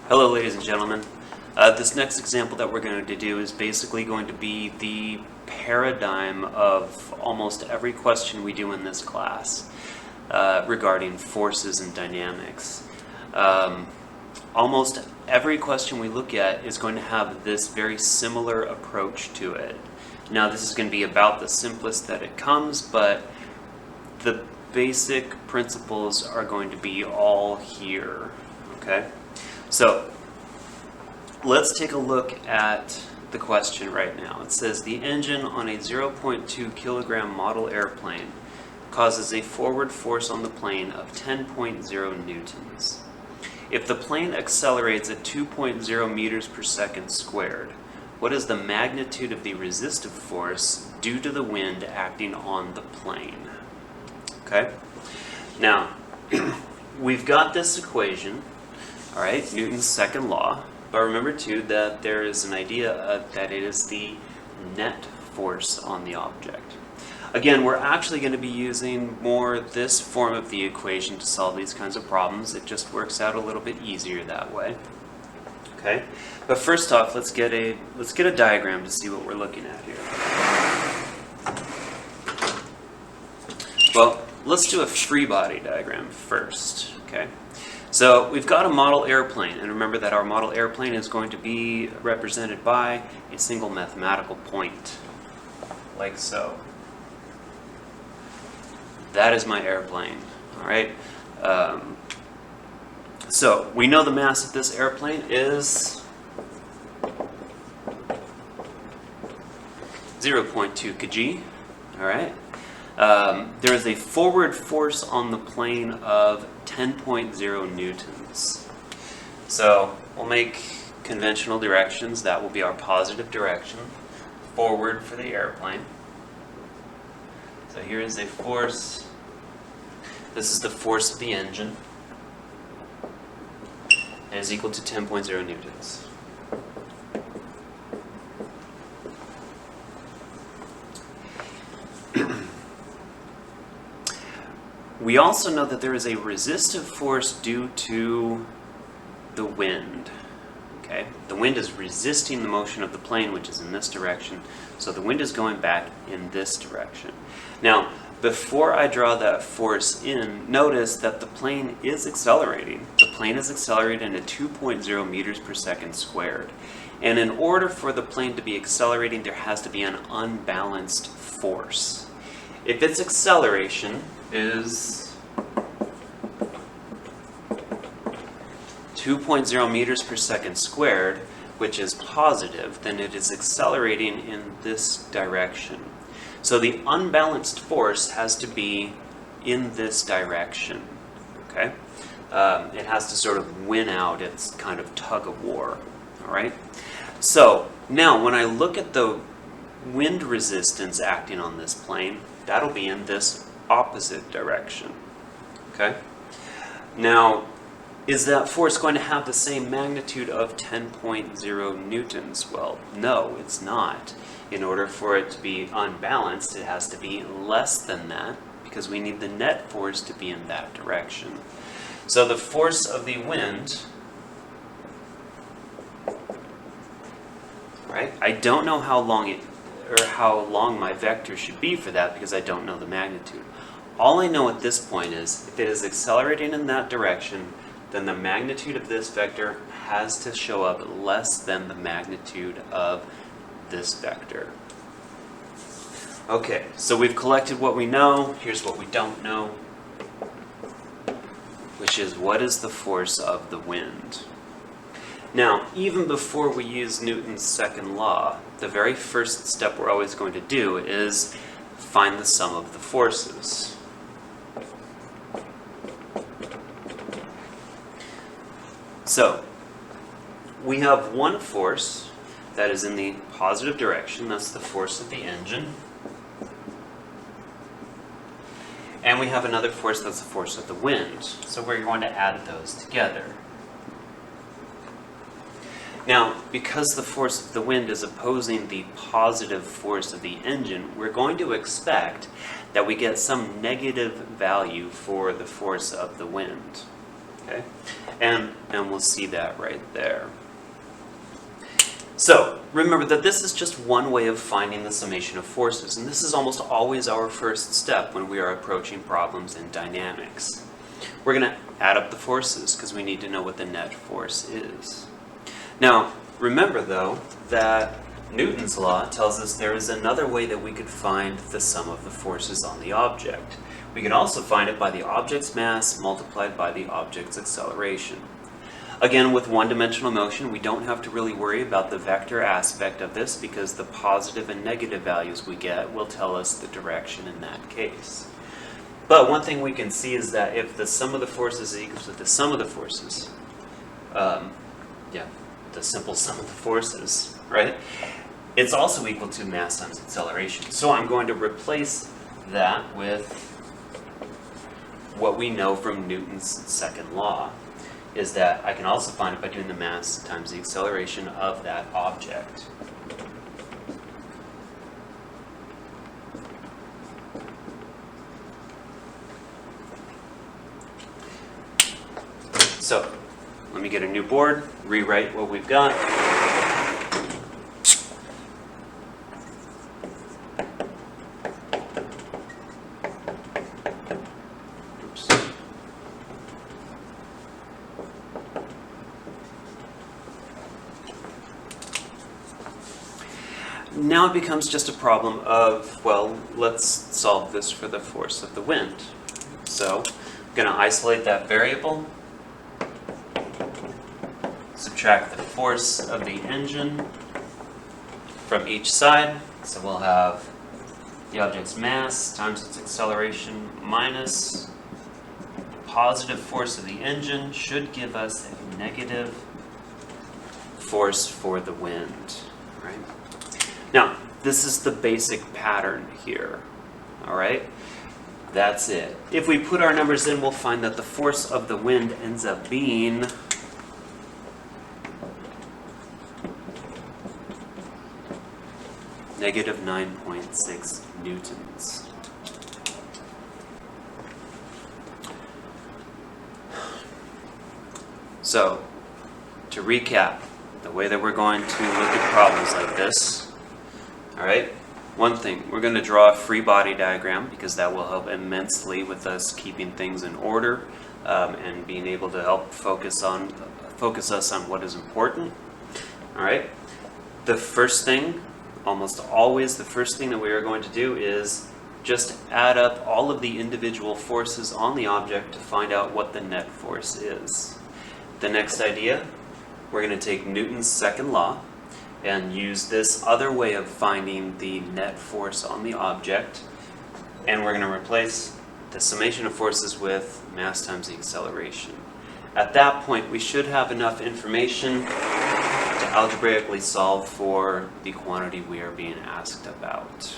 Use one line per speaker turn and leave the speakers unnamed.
Hello, ladies and gentlemen. This next example that we're going to do is basically going to be the paradigm of almost every question we do in this class regarding forces and dynamics. Almost every question we look at is going to have this very similar approach to it. Now, this is going to be about the simplest that it comes, but the basic principles are going to be all here, okay? So, let's take a look at the question right now. It says, the engine on a 0.2 kilogram model airplane causes a forward force on the plane of 10.0 newtons. If the plane accelerates at 2.0 meters per second squared, what is the magnitude of the resistive force due to the wind acting on the plane? Okay? Now, we've got this equation. All right, Newton's second law, but remember too that there is an idea that it is the net force on the object. Again, we're actually going to be using more this form of the equation to solve these kinds of problems. It just works out a little bit easier that way. Okay, but first off, let's get a diagram to see what we're looking at here. Well, let's do a free body diagram first. Okay. So we've got a model airplane, and remember that our model airplane is going to be represented by a single mathematical point, like so. That is my airplane, all right? So we know the mass of this airplane is 0.2 kg, all right? There is a forward force on the plane of 10.0 newtons. So we'll make conventional directions. That will be our positive direction, forward for the airplane. So here is a force. This is the force of the engine. It is equal to 10.0 newtons. We also know that there is a resistive force due to the wind. Okay? The wind is resisting the motion of the plane, which is in this direction. So the wind is going back in this direction. Now, before I draw that force in, notice that the plane is accelerating. The plane is accelerating at 2.0 meters per second squared. And in order for the plane to be accelerating, there has to be an unbalanced force. If its acceleration is 2.0 meters per second squared, which is positive, then it is accelerating in this direction. So the unbalanced force has to be in this direction, okay? It has to sort of win out its kind of tug of war, all right? So now when I look at the wind resistance acting on this plane, that'll be in this opposite direction, okay? Now, is that force going to have the same magnitude of 10.0 newtons? Well, no, it's not. In order for it to be unbalanced, it has to be less than that because we need the net force to be in that direction. So the force of the wind, right? I don't know how long my vector should be for that because I don't know the magnitude. All I know at this point is if it is accelerating in that direction, then the magnitude of this vector has to show up less than the magnitude of this vector. Okay, so we've collected what we know. Here's what we don't know, which is what is the force of the wind? Now, even before we use Newton's second law, the very first step we're always going to do is find the sum of the forces. So, we have one force that is in the positive direction. That's the force of the engine. And we have another force that's the force of the wind. So we're going to add those together. Now, because the force of the wind is opposing the positive force of the engine, we're going to expect that we get some negative value for the force of the wind. Okay, and we'll see that right there. So remember that this is just one way of finding the summation of forces, and this is almost always our first step when we are approaching problems in dynamics. We're going to add up the forces because we need to know what the net force is. Now, remember though that Newton's law tells us there is another way that we could find the sum of the forces on the object. We can also find it by the object's mass multiplied by the object's acceleration. Again, with one-dimensional motion, we don't have to really worry about the vector aspect of this because the positive and negative values we get will tell us the direction in that case. But one thing we can see is that if the sum of the forces is equal to the sum of the forces, the simple sum of the forces, right? It's also equal to mass times acceleration. So I'm going to replace that with what we know from Newton's second law, is that I can also find it by doing the mass times the acceleration of that object. So, let me get a new board, rewrite what we've got. Oops. Now it becomes just a problem of, well, let's solve this for the force of the wind. So, I'm going to isolate that variable. Subtract the force of the engine from each side. So we'll have the object's mass times its acceleration minus the positive force of the engine should give us a negative force for the wind. Right? Now, this is the basic pattern here. All right? That's it. If we put our numbers in, we'll find that the force of the wind ends up being negative 9.6 newtons. So, to recap, the way that we're going to look at problems like this, all right, one thing, we're going to draw a free body diagram because that will help immensely with us keeping things in order and being able to help focus us on what is important. All right, the first thing, almost always the first thing that we are going to do is just add up all of the individual forces on the object to find out what the net force is. The next idea, we're going to take Newton's second law and use this other way of finding the net force on the object, and we're going to replace the summation of forces with mass times the acceleration. At that point, we should have enough information to algebraically solve for the quantity we are being asked about.